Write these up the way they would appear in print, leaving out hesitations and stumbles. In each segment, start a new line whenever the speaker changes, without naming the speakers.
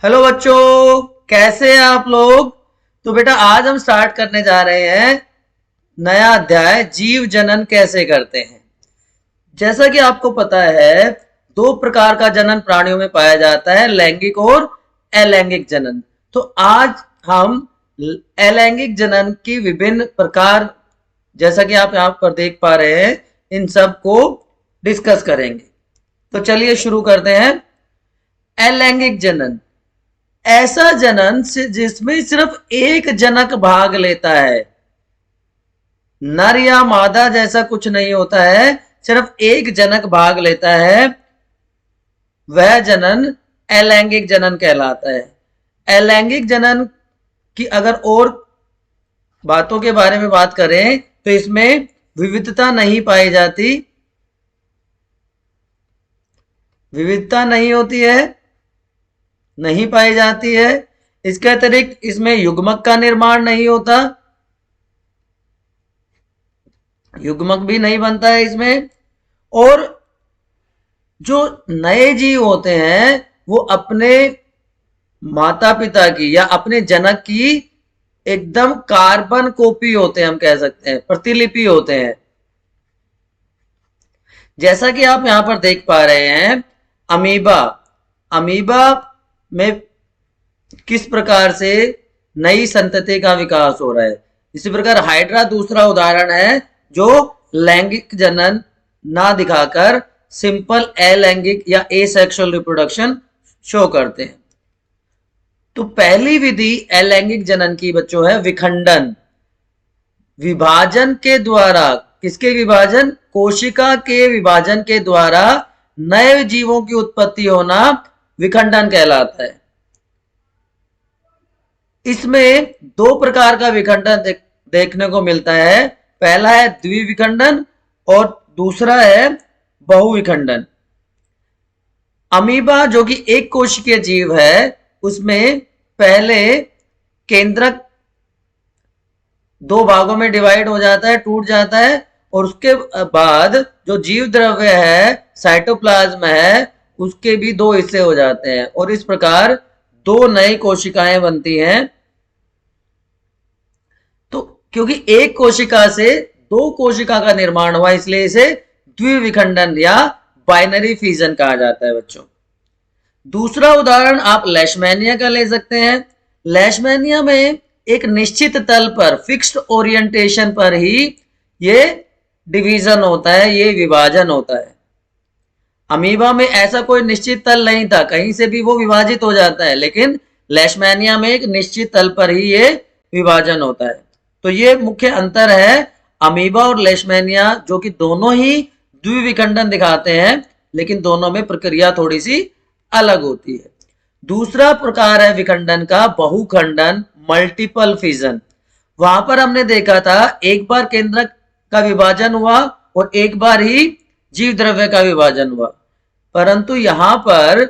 Hello बच्चों, कैसे हैं आप लोग। तो बेटा आज हम स्टार्ट करने जा रहे हैं नया अध्याय, जीव जनन कैसे करते हैं। जैसा कि आपको पता है, दो प्रकार का जनन प्राणियों में पाया जाता है, लैंगिक और अलैंगिक जनन। तो आज हम अलैंगिक जनन की विभिन्न प्रकार, जैसा कि आप यहाँ पर देख पा रहे हैं, इन सब को डिस्कस करेंगे। तो चलिए शुरू करते हैं। अलैंगिक जनन ऐसा जनन जिसमें सिर्फ एक जनक भाग लेता है। नर या मादा जैसा कुछ नहीं होता है, सिर्फ एक जनक भाग लेता है, वह जनन अलैंगिक जनन कहलाता है। अलैंगिक जनन की अगर और बातों के बारे में बात करें तो इसमें विविधता नहीं पाई जाती, विविधता नहीं होती है, नहीं पाई जाती है। इसके अतिरिक्त इसमें युग्मक का निर्माण नहीं होता, युग्मक भी नहीं बनता है इसमें। और जो नए जीव होते हैं वो अपने माता पिता की या अपने जनक की एकदम कार्बन कॉपी होते हैं, हम कह सकते हैं प्रतिलिपि होते हैं। जैसा कि आप यहां पर देख पा रहे हैं, अमीबा, अमीबा में किस प्रकार से नई संतति का विकास हो रहा है। इसी प्रकार हाइड्रा दूसरा उदाहरण है जो लैंगिक जनन ना दिखाकर सिंपल अलैंगिक या एसेक्सुअल रिप्रोडक्शन शो करते हैं। तो पहली विधि अलैंगिक जनन की बच्चों है विखंडन। विभाजन के द्वारा, किसके विभाजन? कोशिका के विभाजन के द्वारा नए जीवों की उत्पत्ति होना विखंडन कहलाता है। इसमें दो प्रकार का विखंडन देखने को मिलता है। पहला है द्विविखंडन और दूसरा है बहुविखंडन। अमीबा जो कि एक कोशिकीय जीव है, उसमें पहले केंद्रक दो भागों में डिवाइड हो जाता है, टूट जाता है, और उसके बाद जो जीव द्रव्य है, साइटोप्लाज्म है, उसके भी दो हिस्से हो जाते हैं और इस प्रकार दो नई कोशिकाएं बनती हैं। तो क्योंकि एक कोशिका से दो कोशिका का निर्माण हुआ, इसलिए इसे द्विविखंडन या बाइनरी फिजन कहा जाता है बच्चों। दूसरा उदाहरण आप लेशमैनिया का ले सकते हैं। लेशमैनिया में एक निश्चित तल पर, फिक्स्ड ओरिएंटेशन पर ही ये डिवीजन होता है, ये विभाजन होता है। अमीबा में ऐसा कोई निश्चित तल नहीं था, कहीं से भी वो विभाजित हो जाता है, लेकिन लेशमैनिया में एक निश्चित तल पर ही ये विभाजन होता है। तो ये मुख्य अंतर है अमीबा और लेशमैनिया, जो कि दोनों ही द्विविखंडन दिखाते हैं, लेकिन दोनों में प्रक्रिया थोड़ी सी अलग होती है। दूसरा प्रकार है विखंडन का बहुखंडन, मल्टीपल फिजन। वहां पर हमने देखा था एक बार केंद्रक का विभाजन हुआ और एक बार ही जीव द्रव्य का विभाजन हुआ, परंतु यहां पर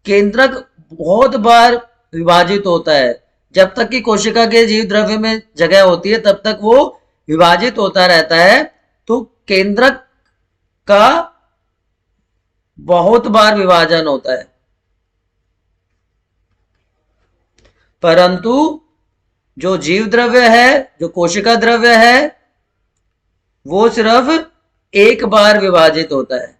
केंद्रक बहुत बार विभाजित होता है। जब तक कि कोशिका के जीव द्रव्य में जगह होती है तब तक वो विभाजित होता रहता है। तो केंद्रक का बहुत बार विभाजन होता है, परंतु जो जीव द्रव्य है, जो कोशिका द्रव्य है, वो सिर्फ एक बार विभाजित होता है।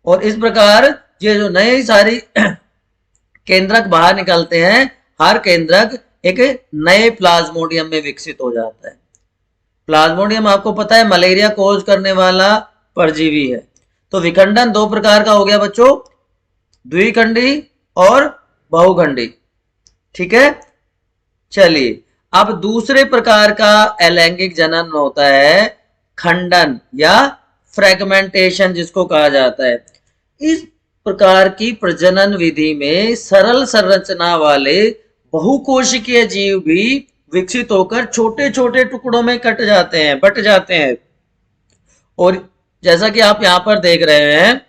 और इस प्रकार ये जो नए सारी केंद्रक बाहर निकलते हैं, हर केंद्रक एक नए प्लाज्मोडियम में विकसित हो जाता है। प्लाज्मोडियम आपको पता है मलेरिया कोज करने वाला परजीवी है। तो विखंडन दो प्रकार का हो गया बच्चों, द्विखंडी और बहुखंडी। ठीक है, चलिए अब दूसरे प्रकार का अलैंगिक जनन होता है खंडन या फ्रेगमेंटेशन, जिसको कहा जाता है। इस प्रकार की प्रजनन विधि में सरल संरचना वाले बहुकोशिकीय जीव भी विकसित होकर छोटे छोटे टुकड़ों में कट जाते हैं, बट जाते हैं। और जैसा कि आप यहां पर देख रहे हैं,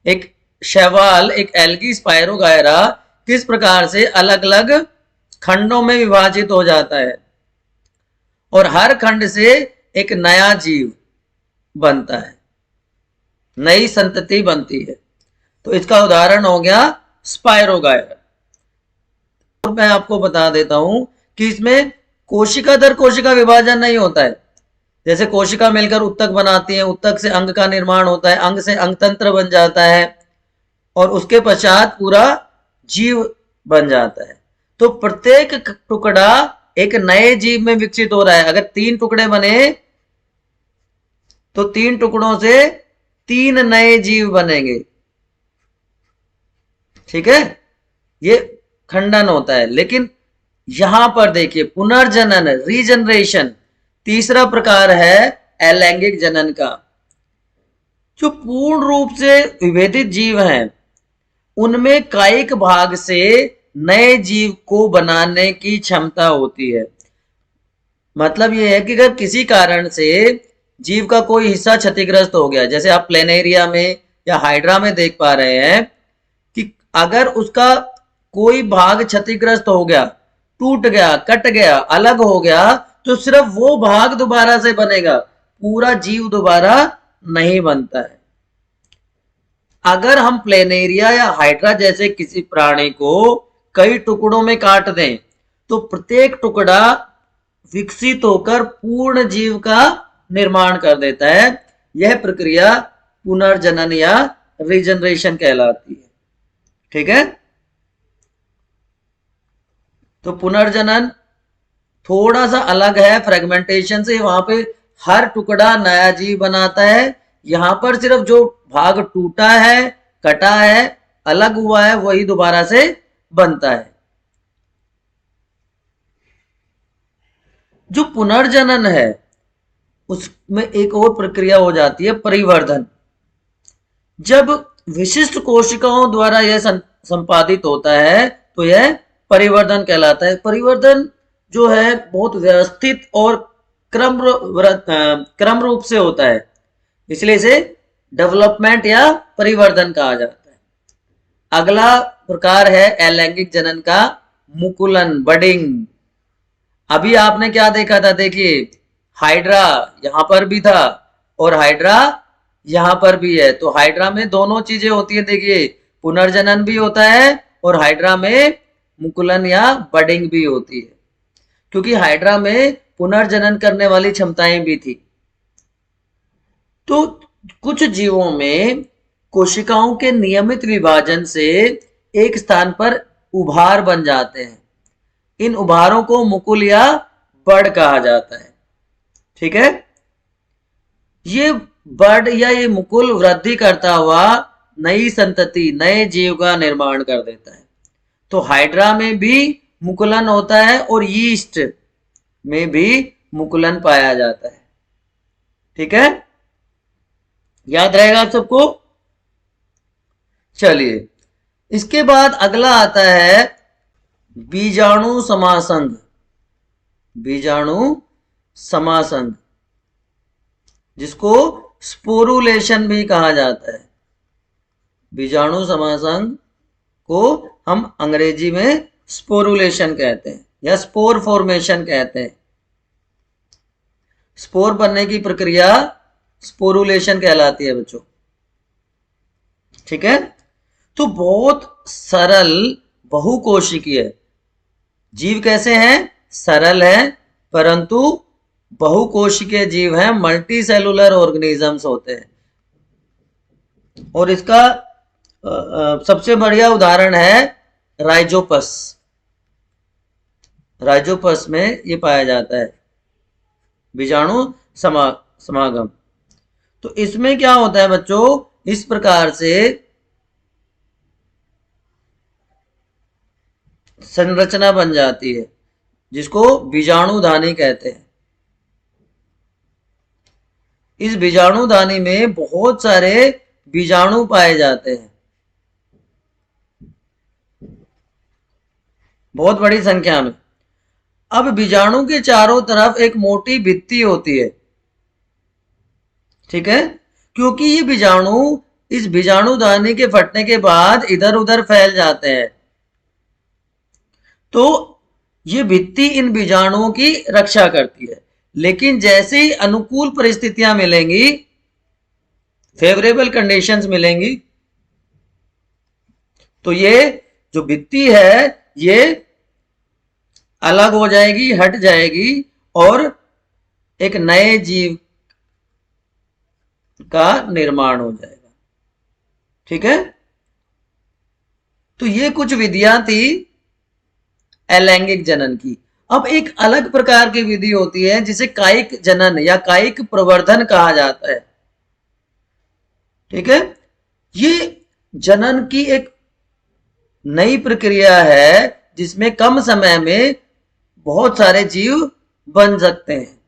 एक शैवाल, एक एल्गी स्पायरोगायरा किस प्रकार से अलग अलग खंडों में विभाजित हो जाता है और हर खंड से एक नया जीव बनता है, नई संतति बनती है। तो इसका उदाहरण हो गया स्पायरोगायर। और मैं आपको बता देता हूं कि इसमें कोशिका दर कोशिका विभाजन नहीं होता है। जैसे कोशिका मिलकर उत्तक बनाती है, उत्तक से अंग का निर्माण होता है, अंग से अंगतंत्र बन जाता है और उसके पश्चात पूरा जीव बन जाता है। तो प्रत्येक टुकड़ा एक नए जीव में विकसित हो रहा है। अगर 3 टुकड़े बने तो 3 टुकड़ों से 3 नए जीव बनेंगे। ठीक है, ये खंडन होता है। लेकिन यहां पर देखिए पुनर्जनन, रीजनरेशन, तीसरा प्रकार है अलैंगिक जनन का। जो पूर्ण रूप से विभेदित जीव हैं उनमें कायिक भाग से नए जीव को बनाने की क्षमता होती है। मतलब यह है कि अगर किसी कारण से जीव का कोई हिस्सा क्षतिग्रस्त हो गया, जैसे आप प्लेनेरिया में या हाइड्रा में देख पा रहे हैं कि अगर उसका कोई भाग क्षतिग्रस्त हो गया, टूट गया, कट गया, अलग हो गया, तो सिर्फ वो भाग दोबारा से बनेगा, पूरा जीव दोबारा नहीं बनता है। अगर हम प्लेनेरिया या हाइड्रा जैसे किसी प्राणी को कई टुकड़ों में काट दें तो प्रत्येक टुकड़ा विकसित होकर पूर्ण जीव का निर्माण कर देता है। यह प्रक्रिया पुनर्जनन या रीजनरेशन कहलाती है। ठीक है, तो पुनर्जनन थोड़ा सा अलग है फ्रेगमेंटेशन से। वहां पे हर टुकड़ा नया जीव बनाता है, यहां पर सिर्फ जो भाग टूटा है, कटा है, अलग हुआ है, वही दोबारा से बनता है। जो पुनर्जनन है उसमें एक और प्रक्रिया हो जाती है परिवर्धन। जब विशिष्ट कोशिकाओं द्वारा यह संपादित होता है तो यह परिवर्धन कहलाता है। परिवर्धन जो है बहुत व्यवस्थित और क्रम रूप से होता है, इसलिए इसे डेवलपमेंट या परिवर्धन कहा जाता है। अगला प्रकार है अलैंगिक जनन का, मुकुलन, बडिंग। अभी आपने क्या देखा था, देखिए हाइड्रा यहां पर भी था और हाइड्रा यहां पर भी है। तो हाइड्रा में दोनों चीजें होती है, देखिए पुनर्जनन भी होता है और हाइड्रा में मुकुलन या बडिंग भी होती है, क्योंकि हाइड्रा में पुनर्जनन करने वाली क्षमताएं भी थी। तो कुछ जीवों में कोशिकाओं के नियमित विभाजन से एक स्थान पर उभार बन जाते हैं। इन उभारों को मुकुल या बड कहा जाता है। ठीक है, ये बड या ये मुकुल वृद्धि करता हुआ नई संतति, नए जीव का निर्माण कर देता है। तो हाइड्रा में भी मुकुलन होता है और यीस्ट में भी मुकुलन पाया जाता है। ठीक है, याद रहेगा आप सबको। चलिए, इसके बाद अगला आता है बीजाणु समासंग। बीजाणु समासंग, जिसको स्पोरुलेशन भी कहा जाता है। बीजाणु समासंग को हम अंग्रेजी में स्पोरुलेशन कहते हैं या स्पोर फॉर्मेशन कहते हैं। स्पोर बनने की प्रक्रिया स्पोरुलेशन कहलाती है बच्चों। ठीक है, तो बहुत सरल बहुकोशिकीय जीव कैसे हैं? सरल हैं, परंतु बहुकोशिकीय जीव हैं, मल्टी सेलुलर ऑर्गेनिजम्स होते हैं। और इसका सबसे बढ़िया उदाहरण है राइजोपस। राइजोपस में ये पाया जाता है बीजाणु समागम। तो इसमें क्या होता है बच्चों, इस प्रकार से संरचना बन जाती है जिसको बीजाणुधानी कहते हैं। इस बीजाणुधानी में बहुत सारे बीजाणु पाए जाते हैं, बहुत बड़ी संख्या में। अब बीजाणु के चारों तरफ एक मोटी भित्ति होती है। ठीक है, क्योंकि ये बीजाणु इस बीजाणुधानी के फटने के बाद इधर उधर फैल जाते हैं, तो ये भित्ति इन बीजाणुओं की रक्षा करती है। लेकिन जैसे ही अनुकूल परिस्थितियां मिलेंगी, फेवरेबल कंडीशंस मिलेंगी, तो ये जो भित्ति है ये अलग हो जाएगी, हट जाएगी और एक नए जीव का निर्माण हो जाएगा। ठीक है, तो ये कुछ विधियां थी अलैंगिक जनन की। अब एक अलग प्रकार की विधि होती है जिसे कायिक जनन या कायिक प्रवर्धन कहा जाता है। ठीक है, ये जनन की एक नई प्रक्रिया है जिसमें कम समय में बहुत सारे जीव बन सकते हैं।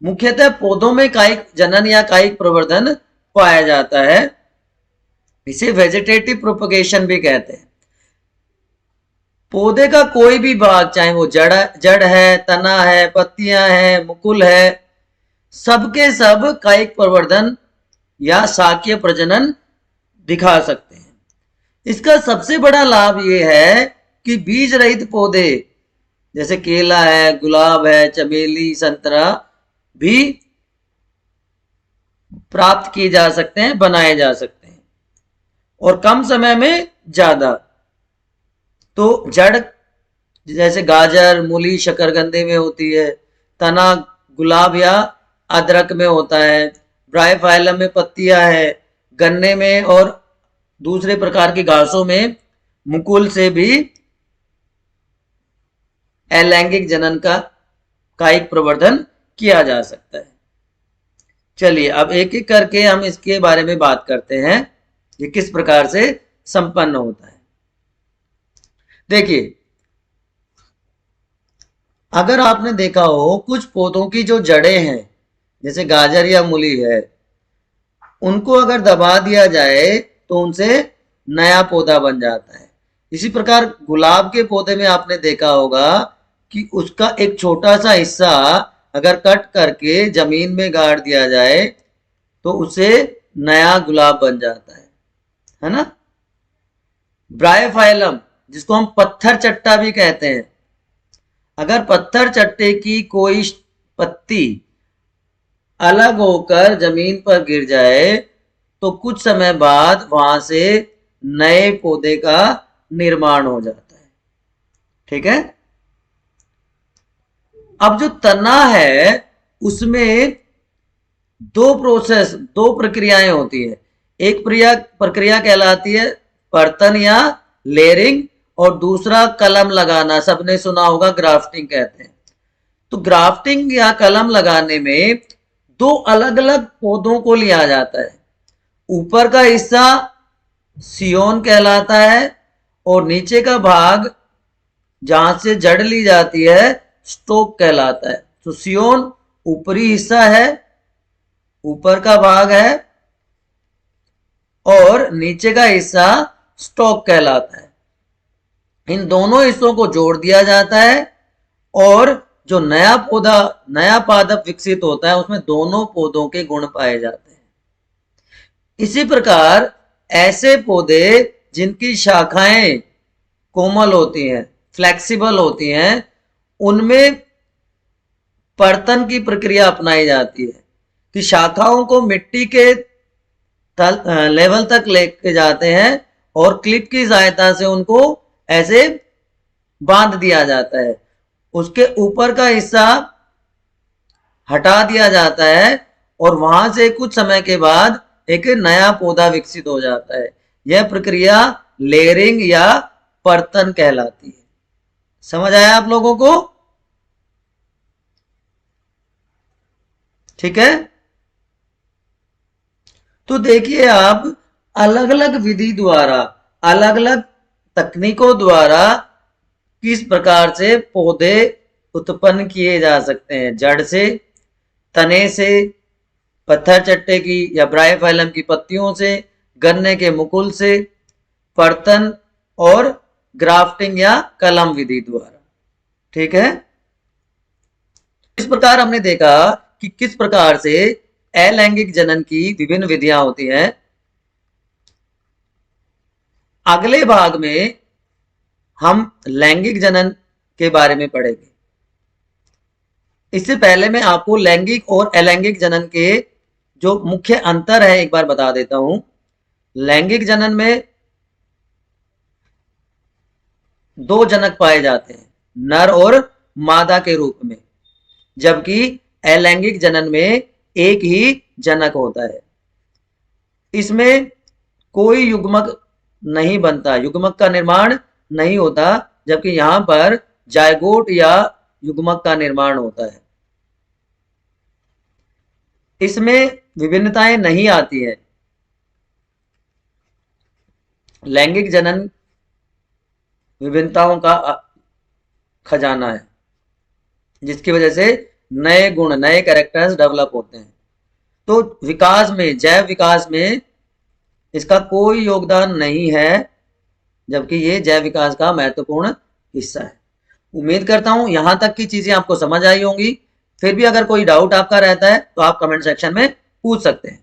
मुख्यतः पौधों में कायिक जनन या कायिक प्रवर्धन पाया जाता है। इसे वेजिटेटिव प्रोपगेशन भी कहते हैं। पौधे का कोई भी भाग, चाहे वो जड़ है, तना है, पत्तियां हैं, मुकुल है, सबके सब कायिक प्रवर्धन या शाकीय प्रजनन दिखा सकते हैं। इसका सबसे बड़ा लाभ यह है कि बीज रहित पौधे जैसे केला है, गुलाब है, चमेली, संतरा भी प्राप्त किए जा सकते हैं, बनाए जा सकते हैं और कम समय में ज्यादा। तो जड़ जैसे गाजर, मूली शकरकंदे में होती है, तना गुलाब या अदरक में होता है, ब्रायोफाइलम में पत्तियां है, गन्ने में और दूसरे प्रकार की घासों में मुकुल से भी अलैंगिक जनन का कायिक प्रवर्धन किया जा सकता है। चलिए अब एक एक करके हम इसके बारे में बात करते हैं, ये किस प्रकार से संपन्न होता है। देखिए, अगर आपने देखा हो कुछ पौधों की जो जड़ें हैं जैसे गाजर या मूली है, उनको अगर दबा दिया जाए तो उनसे नया पौधा बन जाता है। इसी प्रकार गुलाब के पौधे में आपने देखा होगा कि उसका एक छोटा सा हिस्सा अगर कट करके जमीन में गाड़ दिया जाए तो उसे नया गुलाब बन जाता है ना। ब्रायोफाइलम जिसको हम पत्थर चट्टा भी कहते हैं, अगर पत्थर चट्टे की कोई पत्ती अलग होकर जमीन पर गिर जाए तो कुछ समय बाद वहां से नए पौधे का निर्माण हो जाता है। ठीक है, अब जो तना है उसमें दो प्रक्रियाएं होती है। एक प्रक्रिया कहलाती है पर्तन या लेयरिंग और दूसरा कलम लगाना, सबने सुना होगा ग्राफ्टिंग कहते हैं। तो ग्राफ्टिंग या कलम लगाने में दो अलग अलग पौधों को लिया जाता है। ऊपर का हिस्सा सियोन कहलाता है और नीचे का भाग जहां से जड़ ली जाती है स्टोक कहलाता है। तो सियोन ऊपरी हिस्सा है, ऊपर का भाग है, और नीचे का हिस्सा स्टॉक कहलाता है। इन दोनों हिस्सों को जोड़ दिया जाता है और जो नया पौधा, नया पादप विकसित होता है उसमें दोनों पौधों के गुण पाए जाते हैं। इसी प्रकार ऐसे पौधे जिनकी शाखाएं कोमल होती हैं, फ्लेक्सिबल होती हैं, उनमें पर्तन की प्रक्रिया अपनाई जाती है कि शाखाओं को मिट्टी के लेवल तक लेके जाते हैं और क्लिप की सहायता से उनको ऐसे बांध दिया जाता है। उसके ऊपर का हिस्सा हटा दिया जाता है और वहां से कुछ समय के बाद एक नया पौधा विकसित हो जाता है। यह प्रक्रिया लेयरिंग या पर्तन कहलाती है। समझ आया आप लोगों को? ठीक है, तो देखिए आप अलग अलग विधि द्वारा, अलग अलग तकनीकों द्वारा किस प्रकार से पौधे उत्पन्न किए जा सकते हैं। जड़ से, तने से, पत्थर चट्टे की या ब्रायोफाइलम की पत्तियों से, गन्ने के मुकुल से, पर्तन और ग्राफ्टिंग या कलम विधि द्वारा। ठीक है, इस प्रकार हमने देखा कि किस प्रकार से अलैंगिक जनन की विभिन्न विधियां होती हैं। अगले भाग में हम लैंगिक जनन के बारे में पढ़ेंगे। इससे पहले मैं आपको लैंगिक और अलैंगिक जनन के जो मुख्य अंतर है एक बार बता देता हूं। लैंगिक जनन में दो जनक पाए जाते हैं, नर और मादा के रूप में, जबकि अलैंगिक जनन में एक ही जनक होता है। इसमें कोई युग्मक नहीं बनता, युग्मक का निर्माण नहीं होता, जबकि यहां पर जायगोट या युग्मक का निर्माण होता है। इसमें विभिन्नताएं नहीं आती है। लैंगिक जनन विभिन्नताओं का खजाना है, जिसकी वजह से नए गुण, नए कैरेक्टर्स डेवलप होते हैं। तो विकास में, जैव विकास में इसका कोई योगदान नहीं है, जबकि ये जैव विकास का महत्वपूर्ण हिस्सा है। उम्मीद करता हूं यहां तक की चीजें आपको समझ आई होंगी। फिर भी अगर कोई डाउट आपका रहता है तो आप कमेंट सेक्शन में पूछ सकते हैं।